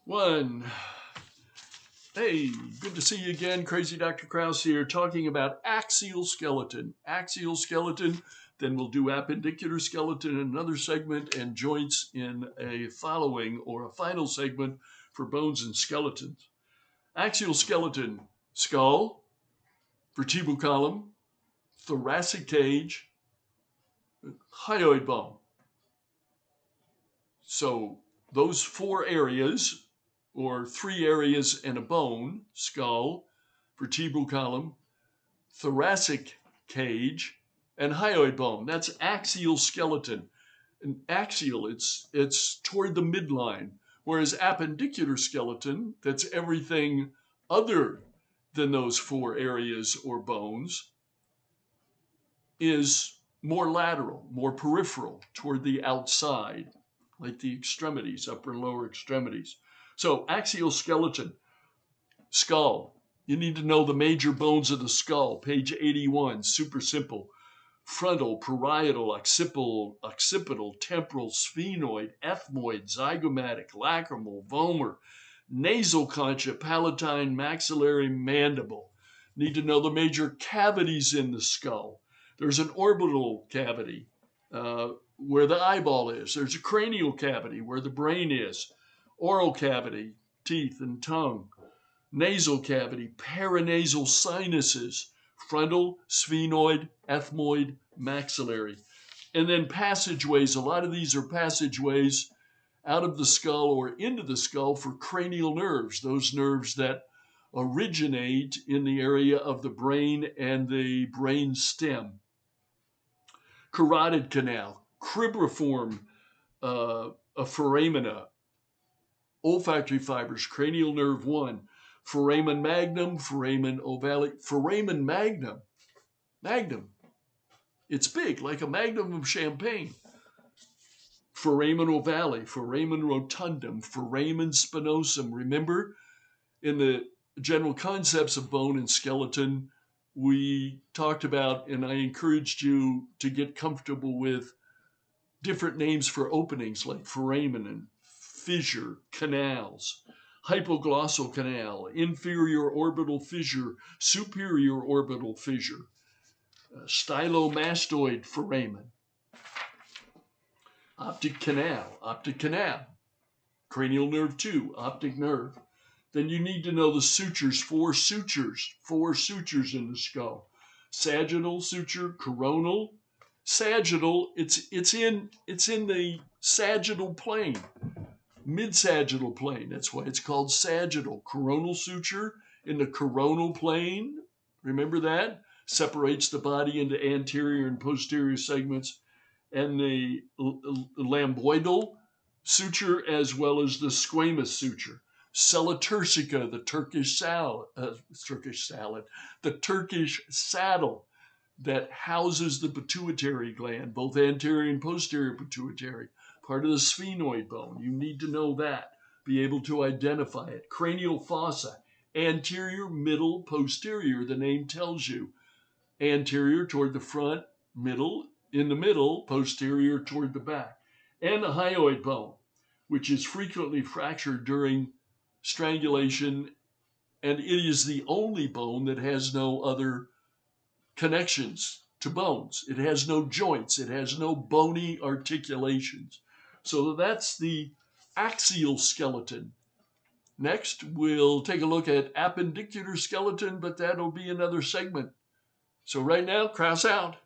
One. Hey, good to see you again. Crazy Dr. Krause here, talking about axial skeleton. Axial skeleton, then we'll do appendicular skeleton in another segment, and joints in a following or a final segment for bones and skeletons. Axial skeleton: skull, vertebral column, thoracic cage, hyoid bone. So those four areas, or three areas and a bone: skull, vertebral column, thoracic cage, and hyoid bone. That's axial skeleton. And axial, it's toward the midline, whereas appendicular skeleton, that's everything other than those four areas or bones, is more lateral, more peripheral, toward the outside, like the extremities, upper and lower extremities. So axial skeleton: skull. You need to know the major bones of the skull. Page 81, super simple. Frontal, parietal, occipital, temporal, sphenoid, ethmoid, zygomatic, lacrimal, vomer, nasal concha, palatine, maxillary, mandible. Need to know the major cavities in the skull. There's an orbital cavity where the eyeball is. There's a cranial cavity where the brain is. Oral cavity, teeth and tongue. Nasal cavity, paranasal sinuses, frontal, sphenoid, ethmoid, maxillary. And then passageways. A lot of these are passageways out of the skull or into the skull for cranial nerves, those nerves that originate in the area of the brain and the brain stem. Carotid canal, cribriform foramina, olfactory fibers, cranial nerve 1, foramen magnum, foramen ovale, foramen magnum. Magnum. It's big, like a magnum of champagne. Foramen ovale, foramen rotundum, foramen spinosum. Remember, in the general concepts of bone and skeleton, we talked about, and I encouraged you to get comfortable with different names for openings like foramen and fissure, canals. Hypoglossal canal, inferior orbital fissure, superior orbital fissure, stylomastoid foramen. Optic canal, cranial nerve 2, optic nerve. Then you need to know the sutures, four sutures in the skull. Sagittal suture, coronal. Sagittal, it's in the sagittal plane, mid-sagittal plane. That's why it's called sagittal. Coronal suture in the coronal plane. Remember that? Separates the body into anterior and posterior segments. And the lambdoidal suture, as well as the squamous suture. Sella-turcica, the Turkish saddle that houses the pituitary gland, both anterior and posterior pituitary, part of the sphenoid bone. You need to know that, be able to identify it. Cranial fossa, anterior, middle, posterior, the name tells you. Anterior toward the front, middle, in the middle, posterior toward the back. And the hyoid bone, which is frequently fractured during strangulation, and it is the only bone that has no other connections to bones. It has no joints. It has no bony articulations. So that's the axial skeleton. Next, we'll take a look at appendicular skeleton, but that'll be another segment. So right now, Krause out.